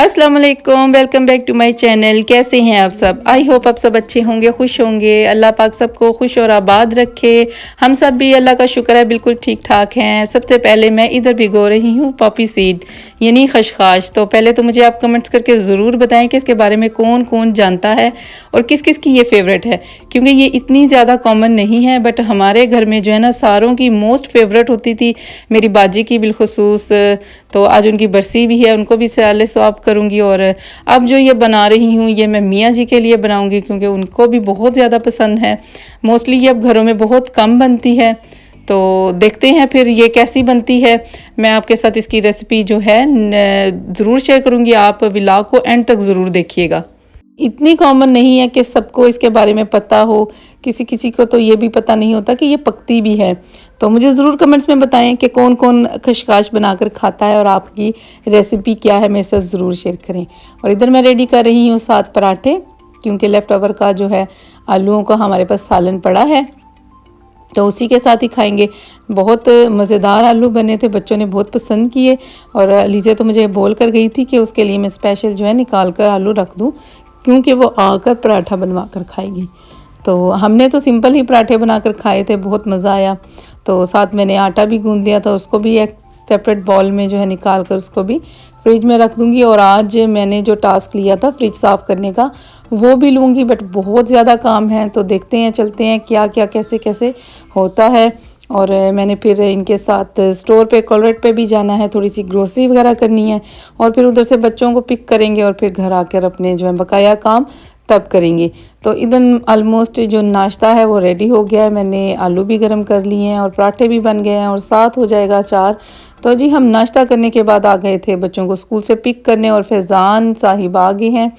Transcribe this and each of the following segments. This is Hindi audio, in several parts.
अस्सलाम वालेकुम, welcome back to my channel. कैसे हैं आप सब? आई होप आप सब अच्छे होंगे, खुश होंगे। अल्लाह पाक सबको खुश और आबाद रखे। हम सब भी अल्लाह का शुक्र है बिल्कुल ठीक ठाक हैं। सबसे पहले मैं इधर भिगो रही हूँ पॉपी सीड यानी खशखाश। तो पहले तो मुझे आप कमेंट्स करके ज़रूर बताएं कि इसके बारे में कौन कौन जानता है और किस किस की ये फेवरेट है, क्योंकि ये इतनी ज़्यादा कॉमन नहीं है। बट हमारे घर में जो है ना सारों की मोस्ट फेवरेट होती थी, मेरी बाजी की बिलखसूस। तो आज उनकी बरसी भी है, उनको भी साले स्वाब करूँगी। और अब जो ये बना रही हूँ ये मैं मियाँ जी के लिए बनाऊँगी, क्योंकि उनको भी बहुत ज़्यादा पसंद है। मोस्टली ये अब घरों में बहुत कम बनती है। तो देखते हैं फिर ये कैसी बनती है। मैं आपके साथ इसकी रेसिपी जो है ज़रूर शेयर करूँगी, आप व्लॉग को एंड तक ज़रूर देखिएगा। इतनी कॉमन नहीं है कि सबको इसके बारे में पता हो, किसी किसी को तो ये भी पता नहीं होता कि ये पकती भी है। तो मुझे ज़रूर कमेंट्स में बताएं कि कौन कौन खशखाश बनाकर खाता है और आपकी रेसिपी क्या है, मेरे साथ ज़रूर शेयर करें। और इधर मैं रेडी कर रही हूँ 7 पराठे, क्योंकि लेफ़्ट ओवर का जो है आलूओं का हमारे पास सालन पड़ा है, तो उसी के साथ ही खाएंगे। बहुत मज़ेदार आलू बने थे, बच्चों ने बहुत पसंद किए। और लीज़ा तो मुझे बोल कर गई थी कि उसके लिए मैं स्पेशल जो है निकाल कर आलू रख दूँ, क्योंकि वो आकर पराठा बनवा कर खाएगी। तो हमने तो सिंपल ही पराठे बनाकर खाए थे, बहुत मज़ा आया। तो साथ मैंने आटा भी गूंद लिया था, उसको भी एक सेपरेट बाउल में जो है निकाल कर उसको भी फ्रिज में रख दूँगी। और आज मैंने जो टास्क लिया था फ्रिज साफ़ करने का वो भी लूँगी, बट बहुत ज़्यादा काम है। तो देखते हैं, चलते हैं क्या क्या कैसे कैसे होता है। और मैंने फिर इनके साथ स्टोर पे कॉलरेट पे भी जाना है, थोड़ी सी ग्रोसरी वगैरह करनी है। और फिर उधर से बच्चों को पिक करेंगे और फिर घर आकर अपने जो है बकाया काम तब करेंगे। तो इधर ऑलमोस्ट जो नाश्ता है वो रेडी हो गया है। मैंने आलू भी गर्म कर लिए हैं और पराठे भी बन गए हैं और साथ हो जाएगा अचार। तो जी हम नाश्ता करने के बाद आ गए थे बच्चों को स्कूल से पिक करने, और फैज़ान साहिब आ गए हैं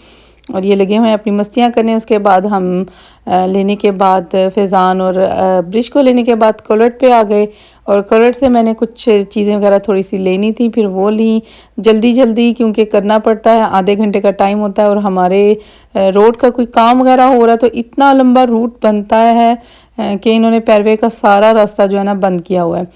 और ये लगे हुए हैं अपनी मस्तियाँ करने। उसके बाद हम लेने के बाद फैज़ान और ब्रिश को लेने के बाद कॉलरेट पे आ गए। और कॉलरेट से मैंने कुछ चीज़ें वगैरह थोड़ी सी लेनी थी, फिर वो ली जल्दी जल्दी, क्योंकि करना पड़ता है, आधे घंटे का टाइम होता है। और हमारे रोड का कोई काम वगैरह हो रहा है, तो इतना लंबा रूट बनता है कि इन्होंने पैरवे का सारा रास्ता जो है ना बंद किया हुआ है,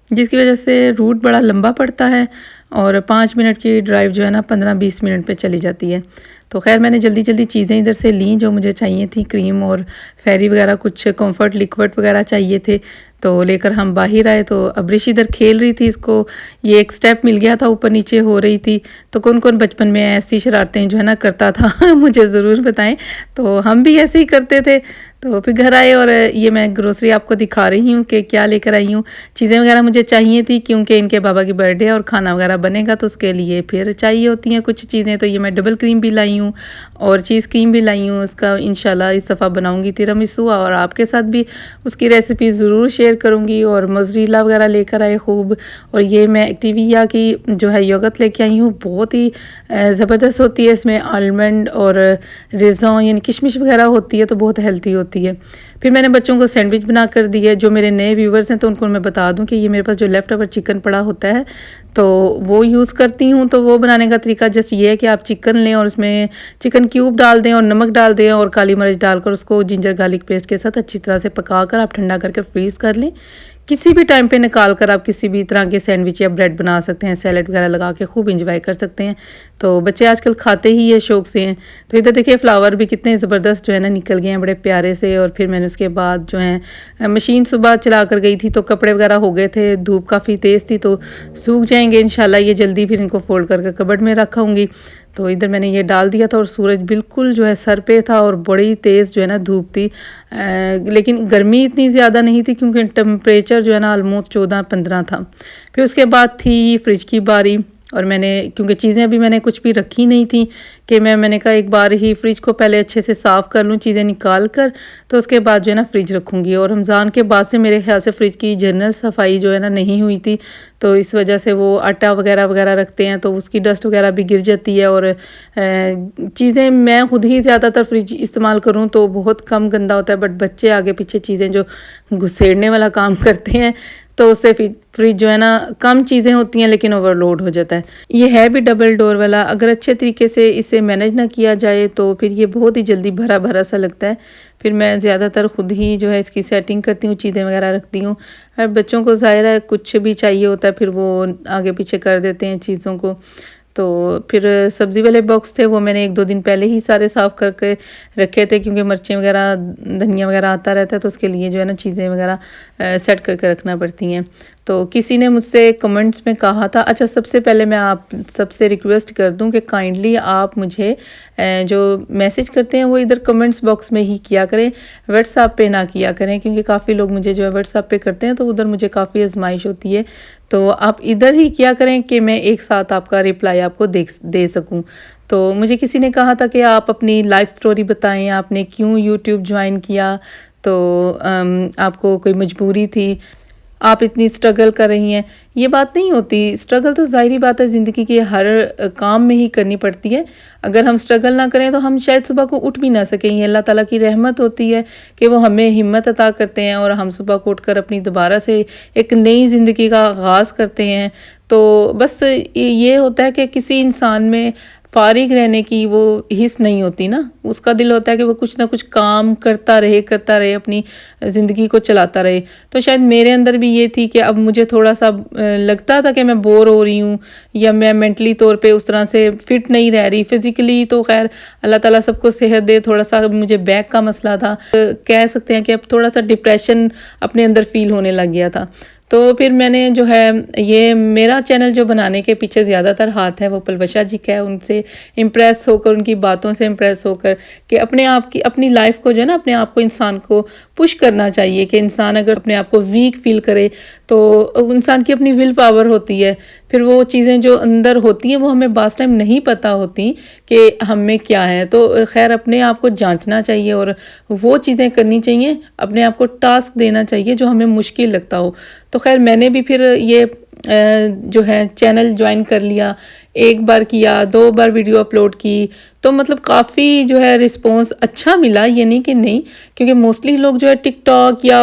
जिसकी वजह से रूट बड़ा लंबा पड़ता है। और 5 मिनट की ड्राइव जो है ना 15-20 मिनट पे चली जाती है। तो खैर मैंने जल्दी जल्दी चीज़ें इधर से लीं जो मुझे चाहिए थी, क्रीम और फेरी वगैरह, कुछ कंफर्ट लिक्विड वगैरह चाहिए थे, तो लेकर हम बाहर आए। तो अब्रिश इधर खेल रही थी, इसको ये एक स्टेप मिल गया था, ऊपर नीचे हो रही थी। तो कौन कौन बचपन में ऐसी शरारतें जो है ना करता था मुझे ज़रूर बताएं। तो हम भी ऐसे ही करते थे। तो फिर घर आए और ये मैं ग्रोसरी आपको दिखा रही हूँ कि क्या लेकर आई हूँ। चीज़ें वगैरह मुझे चाहिए थी, क्योंकि इनके बाबा की बर्थडे और खाना वगैरह बनेगा, तो उसके लिए फिर चाहिए होती हैं कुछ चीज़ें। तो ये मैं डबल क्रीम भी लाई हूँ और चीज़ क्रीम भी लाई हूँ। उसका इंशाल्लाह इस दफ़ा बनाऊँगी तिरामिसू, और आपके साथ भी उसकी रेसिपी ज़रूर शेयर करूँगी। और मोज़रेला वगैरह लेकर आए खूब। और ये मैं एक्टिविया की जो है योगर्ट लेके आई हूँ, बहुत ही ज़बरदस्त होती है। इसमें आलमंड और रेज़ों यानी किशमिश वगैरह होती है, तो बहुत हेल्थी होती है। फिर मैंने बच्चों को सैंडविच बना कर दी है। जो मेरे नए व्यूवर्स हैं तो उनको मैं बता दूं कि ये मेरे पास जो लेफ़्ट ओवर चिकन पड़ा होता है तो वो यूज़ करती हूँ। तो वो बनाने का तरीका जस्ट ये है कि आप चिकन लें और उसमें चिकन क्यूब डाल दें और नमक डाल दें और काली मिर्च डालकर उसको जिंजर गार्लिक पेस्ट के साथ अच्छी तरह से पका कर आप ठंडा करके फ्रीज़ कर लें। किसी भी टाइम पे निकाल कर आप किसी भी तरह के सैंडविच या ब्रेड बना सकते हैं, सैलड वगैरह लगा के खूब इंजॉय कर सकते हैं। तो बच्चे आजकल खाते ही ये शौक से हैं। तो इधर देखिए फ्लावर भी कितने ज़बरदस्त जो है ना निकल गए हैं, बड़े प्यारे से। और फिर मैंने उसके बाद जो है मशीन सुबह चला कर गई थी, तो कपड़े वगैरह हो गए थे, धूप काफ़ी तेज़ थी, तो सूख जाएंगे इंशाल्लाह ये जल्दी। फिर इनको फोल्ड करके कबर्ड में रखूँगी। तो इधर मैंने ये डाल दिया था और सूरज बिल्कुल जो है सर पे था और बड़ी तेज़ जो है ना धूप थी। लेकिन गर्मी इतनी ज़्यादा नहीं थी, क्योंकि टेम्परेचर जो है ना ऑलमोस्ट 14-15 था। फिर उसके बाद थी फ्रिज की बारी। और मैंने क्योंकि चीज़ें अभी मैंने कुछ भी रखी नहीं थी कि मैंने कहा एक बार ही फ्रिज को पहले अच्छे से साफ़ कर लूँ चीज़ें निकाल कर, तो उसके बाद जो है ना फ्रिज रखूँगी। और रमज़ान के बाद से मेरे ख्याल से फ्रिज की जनरल सफाई जो है ना नहीं हुई थी, तो इस वजह से वो आटा वगैरह वगैरह रखते हैं तो उसकी डस्ट वगैरह भी गिर जाती है। और चीज़ें मैं खुद ही ज़्यादातर फ्रिज इस्तेमाल करूँ तो बहुत कम गंदा होता है, बट बच्चे आगे पीछे चीज़ें जो घुसेड़ने वाला काम करते हैं तो उससे फ्रिज जो है ना कम चीज़ें होती हैं लेकिन ओवरलोड हो जाता है। ये है भी डबल डोर वाला, अगर अच्छे तरीके से इसे मैनेज ना किया जाए तो फिर ये बहुत ही जल्दी भरा भरा सा लगता है। फिर मैं ज़्यादातर खुद ही जो है इसकी सेटिंग करती हूँ, चीज़ें वगैरह रखती हूँ। और बच्चों को ज़ाहिर है कुछ भी चाहिए होता है फिर वो आगे पीछे कर देते हैं चीज़ों को। तो फिर सब्ज़ी वाले बॉक्स थे वो मैंने 1-2 दिन पहले ही सारे साफ़ करके रखे थे, क्योंकि मिर्चें वगैरह धनिया वगैरह आता रहता है तो उसके लिए जो है ना चीज़ें वगैरह सेट करके रखना पड़ती हैं। तो किसी ने मुझसे कमेंट्स में कहा था, अच्छा सबसे पहले मैं आप सबसे रिक्वेस्ट कर दूं कि काइंडली आप मुझे जो मैसेज करते हैं वो इधर कमेंट्स बॉक्स में ही किया करें, व्हाट्सएप पे ना किया करें, क्योंकि काफ़ी लोग मुझे जो है व्हाट्सएप पे करते हैं तो उधर मुझे काफ़ी आजमाइश होती है। तो आप इधर ही किया करें कि मैं एक साथ आपका रिप्लाई आपको दे सकूं। तो मुझे किसी ने कहा था कि आप अपनी लाइफ स्टोरी बताएं, आपने क्यों यूट्यूब ज्वाइन किया, तो आपको कोई मजबूरी थी, आप इतनी स्ट्रगल कर रही हैं। ये बात नहीं होती, स्ट्रगल तो ज़ाहिरी बात है ज़िंदगी के हर काम में ही करनी पड़ती है। अगर हम स्ट्रगल ना करें तो हम शायद सुबह को उठ भी ना सकें। ये अल्लाह ताला की रहमत होती है कि वो हमें हिम्मत अता करते हैं और हम सुबह को उठकर अपनी दोबारा से एक नई ज़िंदगी का आगाज़ करते हैं। तो बस ये होता है कि किसी इंसान में फारिग रहने की वो हिस्स नहीं होती ना, उसका दिल होता है कि वो कुछ ना कुछ काम करता रहे अपनी ज़िंदगी को चलाता रहे। तो शायद मेरे अंदर भी ये थी कि अब मुझे थोड़ा सा लगता था कि मैं बोर हो रही हूँ या मैं मेंटली तौर पे उस तरह से फिट नहीं रह रही। फिज़िकली तो खैर अल्लाह ताला सबको सेहत दे, थोड़ा सा मुझे बैक का मसला था, कह सकते हैं कि अब थोड़ा सा डिप्रेशन अपने अंदर फ़ील होने लग गया था। तो फिर मैंने जो है ये मेरा चैनल जो बनाने के पीछे ज़्यादातर हाथ है वो पलवशा जी का है। उनसे इम्प्रेस होकर, उनकी बातों से इम्प्रेस होकर कि अपने आप की अपनी लाइफ को जो है ना, अपने आप को इंसान को पुश करना चाहिए कि इंसान अगर अपने आप को वीक फील करे तो इंसान की अपनी विल पावर होती है। फिर वो चीज़ें जो अंदर होती हैं वो हमें बास टाइम नहीं पता होती कि हमें क्या है। तो खैर अपने आप को जांचना चाहिए और वो चीज़ें करनी चाहिए, अपने आप को टास्क देना चाहिए जो हमें मुश्किल लगता हो। तो खैर मैंने भी फिर ये जो है चैनल ज्वाइन कर लिया। एक बार किया, 2 बार वीडियो अपलोड की, तो मतलब काफ़ी जो है रिस्पॉन्स अच्छा मिला, ये नहीं कि नहीं, क्योंकि मोस्टली लोग जो है टिकटॉक या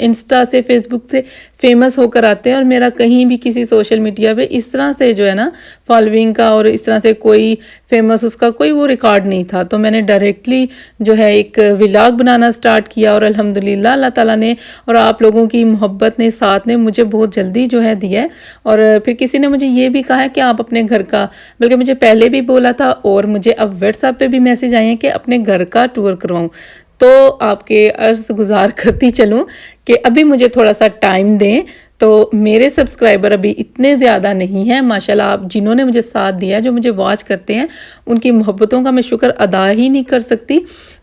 इंस्टा से, फेसबुक से फेमस होकर आते हैं और मेरा कहीं भी किसी सोशल मीडिया पे इस तरह से जो है ना फॉलोइंग का और इस तरह से कोई फेमस उसका कोई वो रिकॉर्ड नहीं था। तो मैंने डायरेक्टली जो है एक व्लॉग बनाना स्टार्ट किया और अल्हम्दुलिल्लाह अल्लाह ताला ने और आप लोगों की मोहब्बत ने, साथ ने मुझे बहुत जल्दी जो है दिया है। और फिर किसी ने मुझे ये भी कहा है कि आप अपने घर का, बल्कि मुझे पहले भी बोला था और मुझे अब व्हाट्सएप पे भी मैसेज आए हैं कि अपने घर का टूर करवाऊँ। तो आपके अर्ज़ गुज़ार करती चलूँ कि अभी मुझे थोड़ा सा टाइम दें। तो मेरे सब्सक्राइबर अभी इतने ज़्यादा नहीं हैं माशाल्लाह, आप जिन्होंने मुझे साथ दिया, जो मुझे वॉच करते हैं, उनकी मोहब्बतों का मैं शुक्र अदा ही नहीं कर सकती।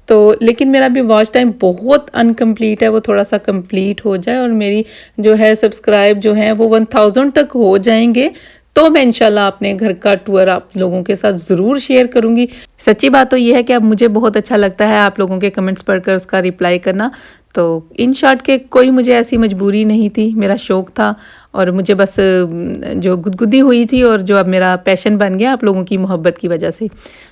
तो लेकिन मेरा भी वॉच टाइम बहुत अनकम्प्लीट है, वो थोड़ा सा कंप्लीट हो जाए और मेरी जो है सब्सक्राइब जो हैं वो 1000 तक हो जाएंगे तो मैं इंशाल्लाह अपने घर का टूर आप लोगों के साथ ज़रूर शेयर करूँगी। सच्ची बात तो ये है कि अब मुझे बहुत अच्छा लगता है आप लोगों के कमेंट्स पढ़कर उसका रिप्लाई करना। तो इन शॉर्ट के कोई मुझे ऐसी मजबूरी नहीं थी, मेरा शौक़ था और मुझे बस जो गुदगुदी हुई थी और जो अब मेरा पैशन बन गया आप लोगों की मोहब्बत की वजह से।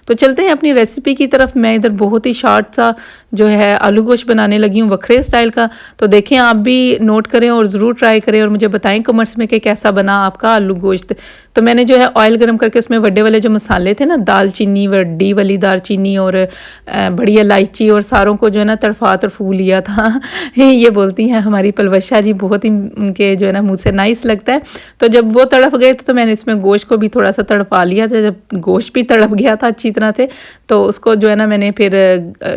तो चलते हैं अपनी रेसिपी की तरफ। मैं इधर बहुत ही शॉर्ट सा जो है आलू गोश्त बनाने लगी हूँ वखरे स्टाइल का। तो देखें, आप भी नोट करें और ज़रूर ट्राई करें और मुझे बताएं कमेंट्स में कि कैसा बना आपका आलू गोश्त। तो मैंने जो है ऑयल गर्म करके उसमें बड़े वाले जो मसाले थे ना, दालचीनी, बड़ी वाली दालचीनी और बड़ी इलायची और सारों को जो है ना तड़फा तड़फू लिया था। ये बोलती हैं हमारी पलवशा जी, बहुत ही उनके जो है ना मुँह से नाइस लगता है। तो जब वो तड़प गए तो मैंने इसमें गोश्त को भी थोड़ा सा तड़पा लिया था। जब गोश्त भी तड़प गया था अच्छी तरह से तो उसको जो है ना मैंने फिर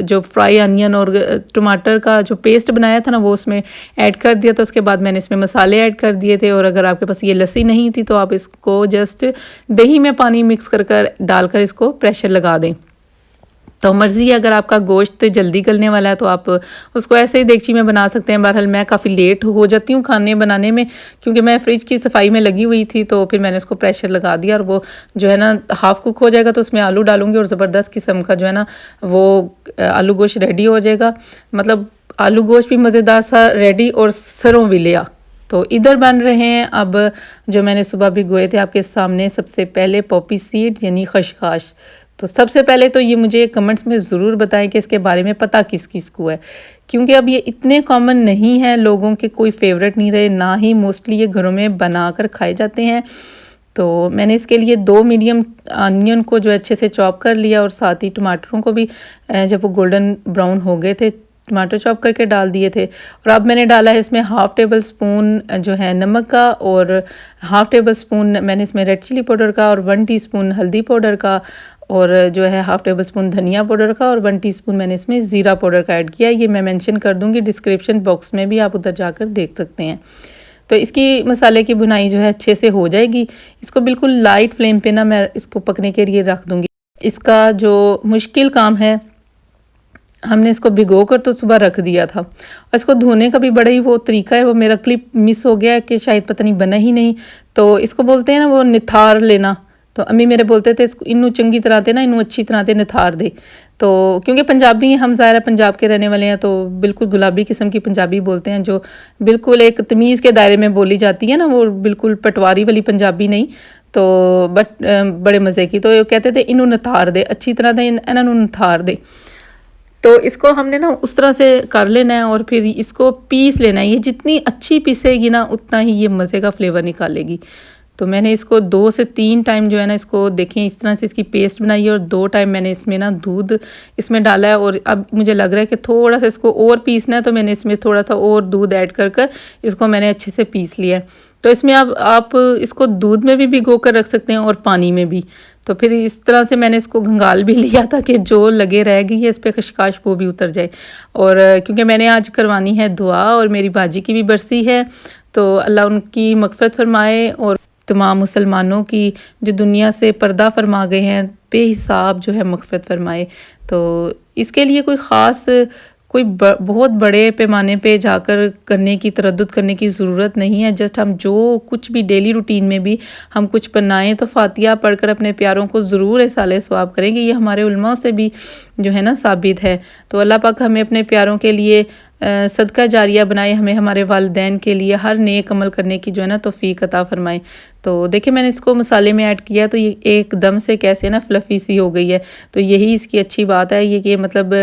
जो फ्राई अनियन और टमाटर का जो पेस्ट बनाया था ना वो उसमें ऐड कर दिया। तो उसके बाद मैंने इसमें मसाले ऐड कर दिए थे। और अगर आपके पास ये लस्सी नहीं थी तो आप इसको जस्ट दही में पानी मिक्स कर डालकर इसको प्रेशर लगा दें। तो मर्ज़ी है, अगर आपका गोश्त जल्दी गलने वाला है तो आप उसको ऐसे ही देगची में बना सकते हैं। बहरहाल मैं काफ़ी लेट हो जाती हूँ खाने बनाने में, क्योंकि मैं फ्रिज की सफाई में लगी हुई थी। तो फिर मैंने उसको प्रेशर लगा दिया और वो जो है ना हाफ़ कुक हो जाएगा तो उसमें आलू डालूंगी और ज़बरदस्त किस्म का जो है ना वो आलू गोश्त रेडी हो जाएगा। मतलब आलू गोश्त भी मज़ेदार सा रेडी और सरों भी लिया। तो इधर बन रहे हैं अब जो मैंने सुबह भिगोए थे आपके सामने। सबसे पहले पॉपी सीड यानी खशखाश। तो सबसे पहले तो ये मुझे कमेंट्स में ज़रूर बताएं कि इसके बारे में पता किस किस को है, क्योंकि अब ये इतने कॉमन नहीं है, लोगों के कोई फेवरेट नहीं रहे, ना ही मोस्टली ये घरों में बनाकर खाए जाते हैं। तो मैंने इसके लिए 2 मीडियम अनियन को जो अच्छे से चॉप कर लिया और साथ ही टमाटरों को भी जब वो गोल्डन ब्राउन हो गए थे टमाटर चॉप करके डाल दिए थे। और अब मैंने डाला है इसमें हाफ़ टेबल स्पून जो है नमक का, और हाफ़ टेबल स्पून मैंने इसमें रेड चिली पाउडर का, और 1 टीस्पून हल्दी पाउडर का, और जो है हाफ़ टेबल स्पून धनिया पाउडर का, और 1 टीस्पून मैंने इसमें ज़ीरा पाउडर का ऐड किया। ये मैं मेंशन कर दूँगी डिस्क्रिप्शन बॉक्स में भी, आप उधर जाकर देख सकते हैं। तो इसकी मसाले की भुनाई जो है अच्छे से हो जाएगी। इसको बिल्कुल लाइट फ्लेम पे ना मैं इसको पकने के लिए रख दूँगी। इसका जो मुश्किल काम है, हमने इसको भिगो कर तो सुबह रख दिया था, और इसको धोने का भी बड़ा ही वो तरीका है, वो मेरा क्लिप मिस हो गया है कि शायद पता नहीं बना ही नहीं। तो इसको बोलते हैं ना वो निथार लेना। तो अम्मी मेरे बोलते थे इसको इनू चंगी तरह से ना इनू अच्छी तरह से निथार दे। तो क्योंकि पंजाबी हम ज़ाहिर पंजाब के रहने वाले हैं, तो बिल्कुल गुलाबी किस्म की पंजाबी बोलते हैं, जो बिल्कुल एक तमीज़ के दायरे में बोली जाती है ना, वो बिल्कुल पटवारी वाली पंजाबी नहीं। तो बट बड़े मज़े की। तो कहते थे इनू निथार दे, अच्छी तरह से इन्हों निथार दे। तो इसको हमने ना उस तरह से कर लेना है, और फिर इसको पीस लेना है। ये जितनी अच्छी पीसेगी ना उतना ही ये मज़े का फ्लेवर निकालेगी। तो मैंने इसको 2 से 3 टाइम जो है ना इसको देखें इस तरह से इसकी पेस्ट बनाई है, और 2 टाइम मैंने इसमें ना दूध इसमें डाला है। और अब मुझे लग रहा है कि थोड़ा सा इसको और पीसना है, तो मैंने इसमें थोड़ा सा और दूध ऐड कर कर इसको मैंने अच्छे से पीस लिया है। तो इसमें अब आप इसको दूध में भी भिगो कर रख सकते हैं और पानी में भी। तो फिर इस तरह से मैंने इसको घंगाल भी लिया था कि जो लगे रह गई है इस पर खशखाश वो भी उतर जाए। और क्योंकि मैंने आज करवानी है दुआ, और मेरी बाजी की भी बरसी है, तो अल्लाह उनकी मग़फ़िरत फरमाए, और तमाम मुसलमानों की जो दुनिया से पर्दा फरमा गए हैं बेहिसाब जो है मग़फ़िरत फरमाए। तो इसके लिए कोई ख़ास कोई बहुत बड़े पैमाने पे जाकर करने की तरद्दुद करने की ज़रूरत नहीं है। जस्ट हम जो कुछ भी डेली रूटीन में भी हम कुछ बनाएं तो फ़ातिहा पढ़कर अपने प्यारों को ज़रूर इसाले सवाब करेंगे। ये हमारे उलमा से भी जो है ना साबित है। तो अल्लाह पाक हमें अपने प्यारों के लिए सदका जारिया बनाए, हमें हमारे वालिदैन के लिए हर नेक अमल करने की जो है ना तौफीक अता फरमाए। तो देखिए मैंने इसको मसाले में ऐड किया, तो ये एकदम से कैसे ना फ्लफ़ी सी हो गई है। तो यही इसकी अच्छी बात है, ये मतलब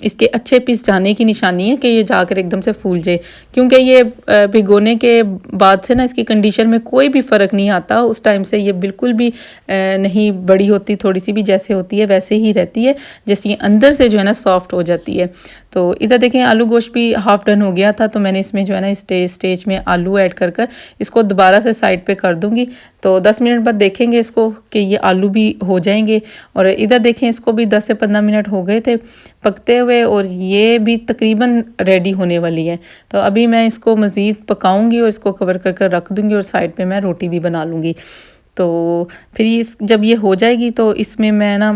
इसके अच्छे पिस जाने की निशानी है कि ये जाकर एकदम से फूल जाए। क्योंकि ये भिगोने के बाद से ना इसकी कंडीशन में कोई भी फ़र्क नहीं आता। उस टाइम से ये बिल्कुल भी नहीं बड़ी होती, थोड़ी सी भी जैसे होती है वैसे ही रहती है, जैसे ये अंदर से जो है ना सॉफ्ट हो जाती है। तो इधर देखें आलू गोश्त भी हाफ़ डन हो गया था, तो मैंने इसमें जो है ना स्टेज में आलू ऐड कर कर इसको दोबारा से साइड पे कर दूँगी। तो 10 मिनट बाद देखेंगे इसको कि ये आलू भी हो जाएंगे। और इधर देखें इसको भी 10 से 15 मिनट हो गए थे पकते हुए, और ये भी तकरीबन रेडी होने वाली है। तो अभी मैं इसको मज़ीद पकाऊंगी और इसको कवर कर कर रख दूँगी, और साइड पे मैं रोटी भी बना लूँगी। तो फिर जब ये हो जाएगी तो इसमें मैं ना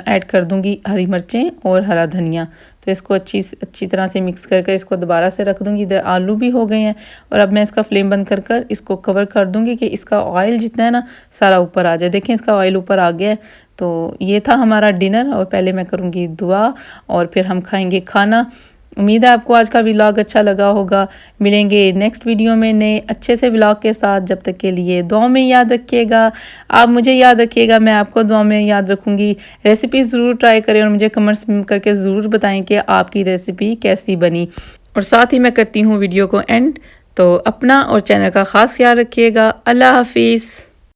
ऐड कर दूँगी हरी मिर्चें और हरा धनिया। तो इसको अच्छी तरह से मिक्स करके इसको दोबारा से रख दूँगी। इधर आलू भी हो गए हैं, और अब मैं इसका फ्लेम बंद कर कर इसको कवर कर दूँगी कि इसका ऑयल जितना है ना सारा ऊपर आ जाए। देखें इसका ऑयल ऊपर आ गया है। तो ये था हमारा डिनर, और पहले मैं करूँगी दुआ और फिर हम खाएँगे खाना। उम्मीद है आपको आज का व्लॉग अच्छा लगा होगा। मिलेंगे नेक्स्ट वीडियो में नए अच्छे से व्लॉग के साथ। जब तक के लिए दुआ में याद रखिएगा, आप मुझे याद रखिएगा, मैं आपको दुआ में याद रखूँगी। रेसिपी ज़रूर ट्राई करें और मुझे कमेंट्स करके ज़रूर बताएं कि आपकी रेसिपी कैसी बनी। और साथ ही मैं करती हूँ वीडियो को एंड। तो अपना और चैनल का ख़ास ख्याल रखिएगा। अल्लाह हाफिज़।